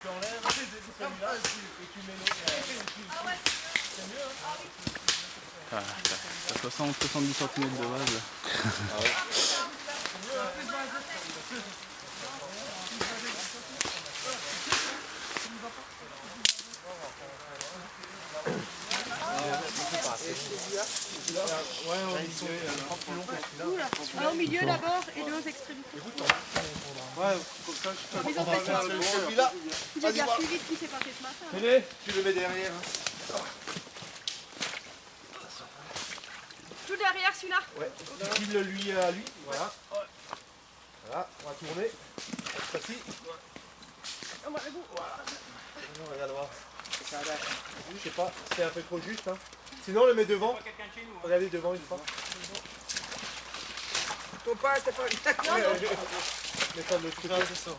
Tu enlèves celui-là et tu mets l'autre. C'est mieux, hein. T'as 60-70 cm de base. Ah ouais. Un au milieu d'abord et deux extrémités. Ouais, comme ça, je Ils ont fait ça. celui-là. J'ai bien suivi ce qui s'est passé ce matin. Tenez, tu le mets derrière. Tout derrière celui-là. Ouais, tu files lui à lui. Voilà. Voilà, on va tourner. Cette fois-ci. Voilà. Regarde voir. Je sais pas, c'est un peu trop juste. Hein. Sinon, on le met devant. Regardez devant une fois. Faut pas, c'est pas. Non, non. Mais pas de l'autre côté. C'est ça.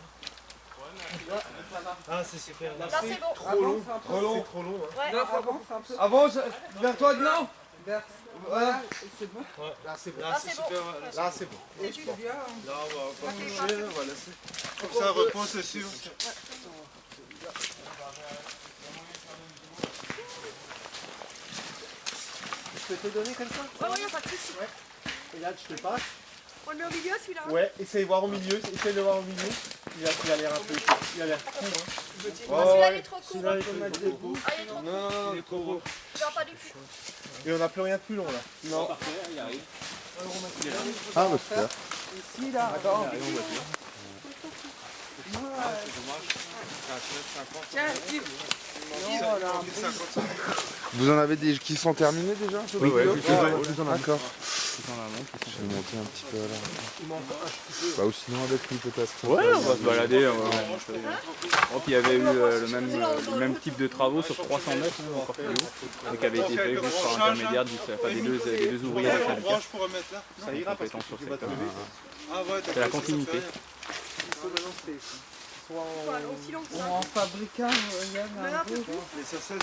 Ah, c'est super. Là, c'est bon. Trop long. Trop long. C'est trop long. Hein. Ouais. Non, avance un peu. Avance vers toi, non. Vers... Voilà. C'est bon. Ouais. Là, c'est bon. Là, c'est bon. Là, c'est bon. Et tu viens. Là, on va Ok, toucher, on va laisser. Comme ça, repose, c'est sûr. Je peux te donner comme ça? Ouais, y'a pas de soucis. Et là, je te passe. On le met au milieu celui-là. Ouais, essaye de voir au milieu. Essaye de voir au milieu. Il a l'air un peu. Il a l'air court. Hein. Celui-là, il est trop court. Celui-là, il faut mettre des bouts. Ah, il est trop court. Non, il est trop gros. Tu vois pas du tout. Et on n'a plus rien de plus long là. Non. Il arrive. Ah bah super. Ici, là. D'accord. Tiens, Yves. Vous en avez des qui sont terminés déjà? Oui, ouais, D'accord. Je vais monter un petit peu là. Bah ou sinon avec lui peut-être. Ouais, on va se balader. Donc il y avait eu le même type de travaux sur 300 mètres, hein, encore plus haut, et qui avait été fait juste par l'intermédiaire des deux ouvriers de la syndicat. Ça ira parce que Compétents sur tu le vas te secteur. lever. C'est la continuité. Voilà, aussi long que ça. En fabricant, Yann, Mais un peu. Et ça, c'est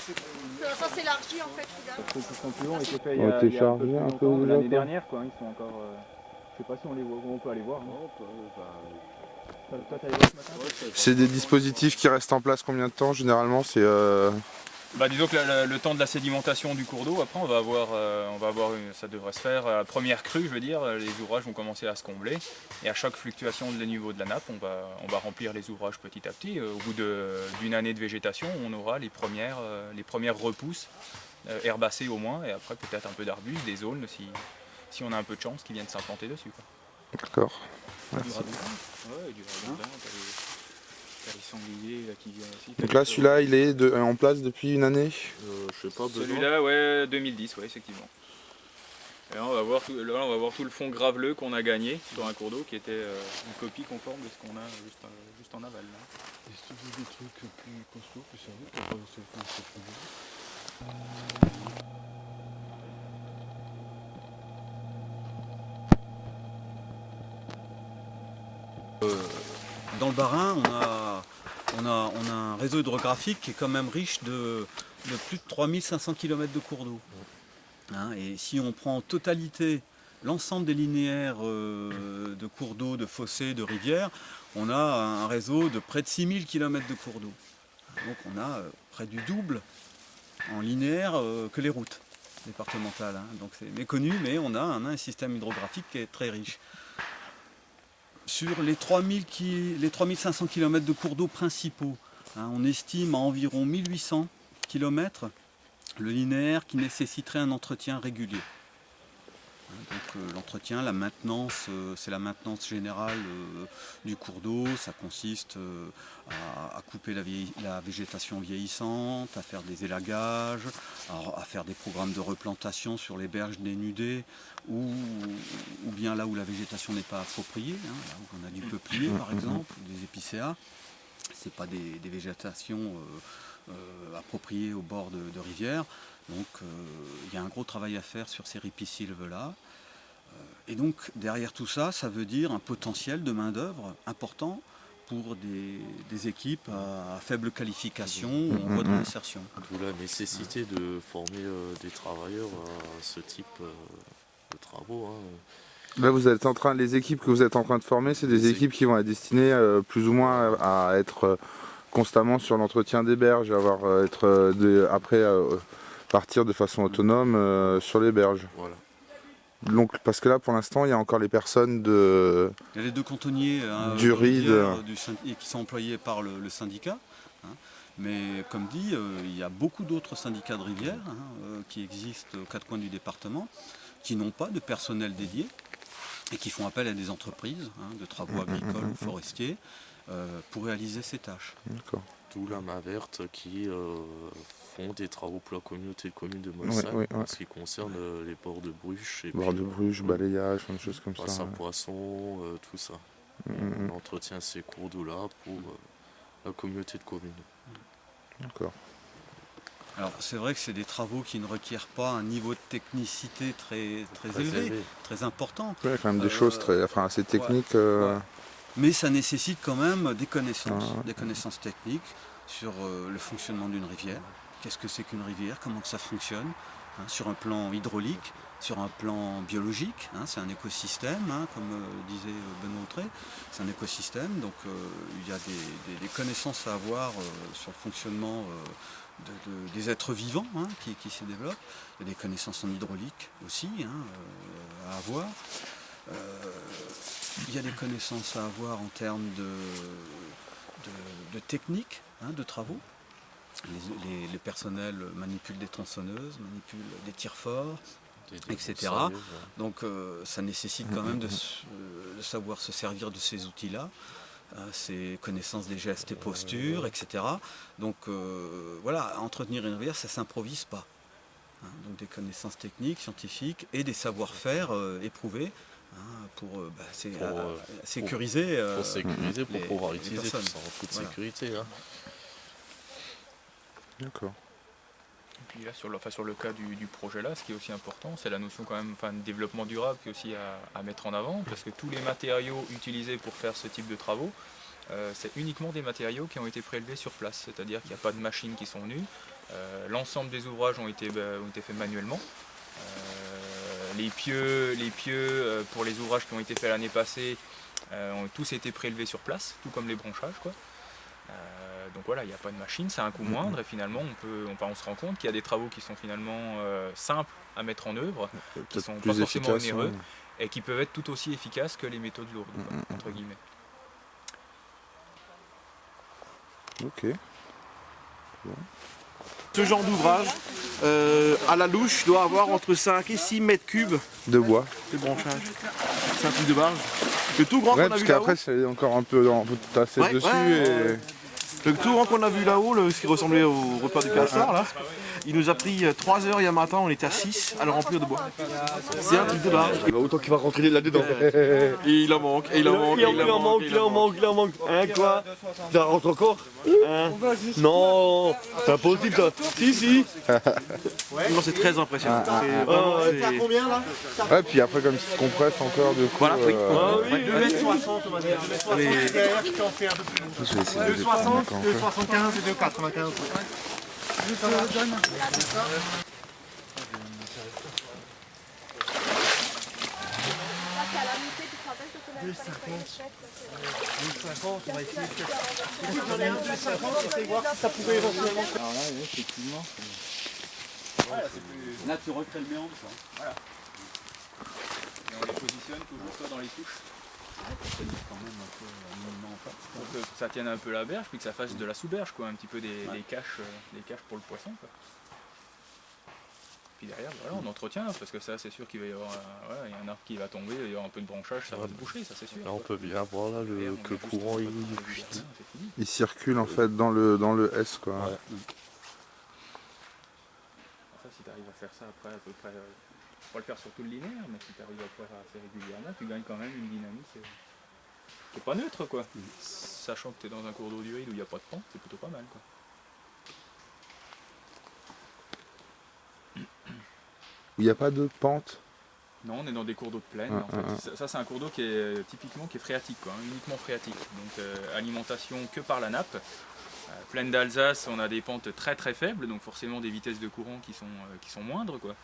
Ça s'élargit en fait, regarde. Ceux qui sont plus longs étaient faits On était chargé un peu déjà, l'année quoi. dernière, quoi. Ils sont encore. Je sais pas si on les voit, on peut aller voir. Toi, t'as les voir ce matin? C'est des dispositifs qui restent en place combien de temps généralement? C'est Bah, disons que le temps de la sédimentation du cours d'eau, après on va avoir ça devrait se faire à la première crue, je veux dire, les ouvrages vont commencer à se combler et à chaque fluctuation de niveau de la nappe, on va remplir les ouvrages petit à petit. Au bout d'une année de végétation, on aura les premières repousses, herbacées au moins, et après peut-être un peu d'arbustes, des aulnes si on a un peu de chance qui viennent s'implanter dessus, quoi. d'accord. Du radouin, ouais, du radouin, t'as les sangliers là, qui viennent aussi. Donc là celui-là il est en place depuis une année? Je sais pas, Celui-là, ouais, 2010, ouais, effectivement. Et là, on va voir tout le fond graveleux qu'on a gagné sur un cours d'eau qui était une copie conforme de ce qu'on a juste en aval. Là. Et si tu veux des trucs plus costauds, plus sérieux, t'as pas le seul coup, c'est plus Dans le Bas-Rhin, on a un réseau hydrographique qui est quand même riche de plus de 3500 km de cours d'eau. Hein, et si on prend en totalité l'ensemble des linéaires de cours d'eau, de fossés, de rivières, on a un réseau de près de 6000 km de cours d'eau. Donc on a près du double en linéaire que les routes départementales. Hein. Donc c'est méconnu, mais on a un système hydrographique qui est très riche. Sur les 3500 km de cours d'eau principaux, hein, on estime à environ 1800 km le linéaire qui nécessiterait un entretien régulier. Donc l'entretien, la maintenance, c'est la maintenance générale du cours d'eau. Ça consiste à couper la végétation vieillissante, à faire des élagages, à faire des programmes de replantation sur les berges dénudées ou bien là où la végétation n'est pas appropriée, hein, là où on a du peuplier par exemple, ou des épicéas. Ce n'est pas des végétations appropriées au bord de rivières. Donc il y a un gros travail à faire sur ces ripisylves-là. Et donc derrière tout ça, ça veut dire un potentiel de main-d'œuvre important pour des équipes à faible qualification ou en voie de réinsertion. D'où la nécessité de former des travailleurs à ce type de travaux. Hein. Là vous êtes en train, les équipes que vous êtes en train de former, c'est des équipes qui vont être destinées plus ou moins à être constamment sur l'entretien des berges, après partir de façon autonome sur les berges. Voilà. Donc, parce que là, pour l'instant, il y a encore les personnes de... Il y a les 2 cantonniers Du RID. qui sont employés par le syndicat. Hein. Mais comme dit, il y a beaucoup d'autres syndicats de rivière qui existent aux 4 coins du département, qui n'ont pas de personnel dédié et qui font appel à des entreprises de travaux agricoles ou forestiers pour réaliser ces tâches. D'accord. D'où la main verte qui font des travaux pour la communauté de communes de Molsheim, Oui, en ce qui concerne les bords de bruches. Et Bord de bruges, balayage, des choses comme bassin ça. Ouais. poisson, tout ça. On entretient ces cours d'eau-là pour la communauté de communes. D'accord. Alors c'est vrai que c'est des travaux qui ne requièrent pas un niveau de technicité très élevé, très important. Il y a quand même des choses assez techniques. Mais ça nécessite quand même des connaissances techniques sur le fonctionnement d'une rivière. Qu'est-ce que c'est qu'une rivière, comment que ça fonctionne, sur un plan hydraulique, sur un plan biologique. C'est un écosystème, comme disait Benoît Autré, c'est un écosystème. Donc il y a des connaissances à avoir sur le fonctionnement des êtres vivants qui se développent. Il y a des connaissances en hydraulique aussi à avoir. Il y a des connaissances à avoir en termes de technique, de travaux. Les personnels manipulent des tronçonneuses, manipulent des tire forts, etc. Donc ça nécessite quand même de savoir se servir de ces outils-là, ces connaissances des gestes et postures, etc. Donc voilà, entretenir une rivière, ça ne s'improvise pas. Donc des connaissances techniques, scientifiques et des savoir-faire éprouvés. Pour sécuriser. Pour sécuriser, pour pouvoir les utiliser tout personnes. ça en toute Voilà. sécurité. D'accord. Et puis là, sur le cas du projet là, ce qui est aussi important, c'est la notion quand même de développement durable qui est aussi à mettre en avant, parce que tous les matériaux utilisés pour faire ce type de travaux, c'est uniquement des matériaux qui ont été prélevés sur place, c'est-à-dire qu'il n'y a pas de machines qui sont venues, l'ensemble des ouvrages ont été faits manuellement. Les pieux pour les ouvrages qui ont été faits l'année passée ont tous été prélevés sur place, tout comme les branchages, quoi. Donc voilà, il n'y a pas de machine, c'est un coût moindre et finalement on se rend compte qu'il y a des travaux qui sont finalement simples à mettre en œuvre, qui sont pas forcément onéreux et qui peuvent être tout aussi efficaces que les méthodes lourdes, entre guillemets. Ok. Ce genre d'ouvrage, à la louche, doit avoir entre 5 et 6 mètres cubes De bois. de branchage. C'est un truc de barge. Le tout grand Ouais, qu'on a parce vu là-haut, qu'après c'est encore un peu tassé Ouais, dessus ouais. Le tout grand qu'on a vu là-haut, ce qui ressemblait au repas du castor, là, il nous a pris 3 heures hier matin, on était à 6 à le remplir de bois. C'est un truc de barge. Autant qu'il va rentrer là-dedans. Et il en manque, et il en manque, il en manque. Hein, quoi? Ça rentre encore? Hein? Non, c'est impossible ça. Si. Non, c'est très impressionnant. Combien là? Ouais, puis après comme il se compresse encore de coup. Voilà, oui. 2,60 on va dire. 2,75 qui en fait un peu plus long. Je vais essayer de 2,60, 2,75 et 2,95. Je te le donne. C'est à la montée du travail que tu l'as fait. 2,50, on va essayer de faire. Écoute, j'en ai un 2,50, on essaie de voir si ça pouvait éventuellement. Alors là, oui, effectivement. Là, tu recrées le méandre. Et on les positionne toujours soit dans les touches. Pour que ça tienne un peu la berge, puis que ça fasse de la sous-berge, quoi, un petit peu des caches pour le poisson, quoi. Puis derrière, voilà, on entretient, parce que ça, c'est sûr qu'il va y avoir il y a un arbre qui va tomber, il va y avoir un peu de branchage, ça va se boucher, ça c'est sûr. Là, on peut bien voir là, que le courant il Il circule en fait dans le S quoi. Ouais. Ça, si tu arrives à faire ça après à peu près, pas le faire sur tout le linéaire, mais si tu arrives à le faire assez régulièrement, tu gagnes quand même une dynamique qui est pas neutre, quoi. Sachant que tu es dans un cours d'eau du Ride où il n'y a pas de pente, c'est plutôt pas mal, quoi. Il n'y a pas de pente. Non, on est dans des cours d'eau de plaine. En fait. Ça, c'est un cours d'eau qui est typiquement phréatique, quoi, uniquement phréatique. Donc alimentation que par la nappe. Plaine d'Alsace, on a des pentes très très faibles, donc forcément des vitesses de courant qui sont moindres, quoi.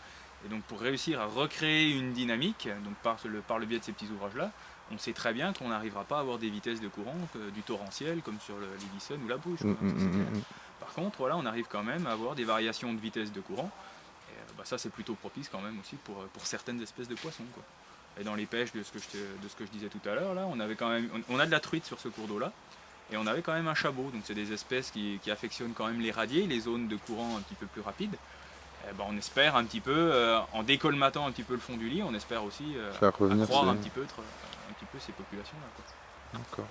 Et donc pour réussir à recréer une dynamique, donc par le biais de ces petits ouvrages-là, on sait très bien qu'on n'arrivera pas à avoir des vitesses de courant du torrentiel comme sur l'Edison ou la Bruche. Par contre, voilà, on arrive quand même à avoir des variations de vitesse de courant. Et, ça, c'est plutôt propice quand même aussi pour certaines espèces de poissons, quoi. Et dans les pêches, de ce que je disais tout à l'heure, là, on a de la truite sur ce cours d'eau-là. Et on avait quand même un chabot, donc c'est des espèces qui affectionnent quand même les radiers, les zones de courant un petit peu plus rapides. On espère un petit peu, en décolmatant un petit peu le fond du lit, on espère aussi accroître un petit peu ces populations-là. D'accord.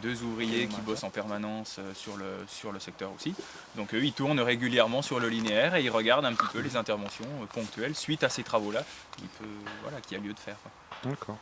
2 ouvriers qui bossent en permanence sur le secteur aussi. Donc eux, ils tournent régulièrement sur le linéaire et ils regardent un petit peu les interventions ponctuelles suite à ces travaux-là qu'il y a lieu de faire, quoi. D'accord.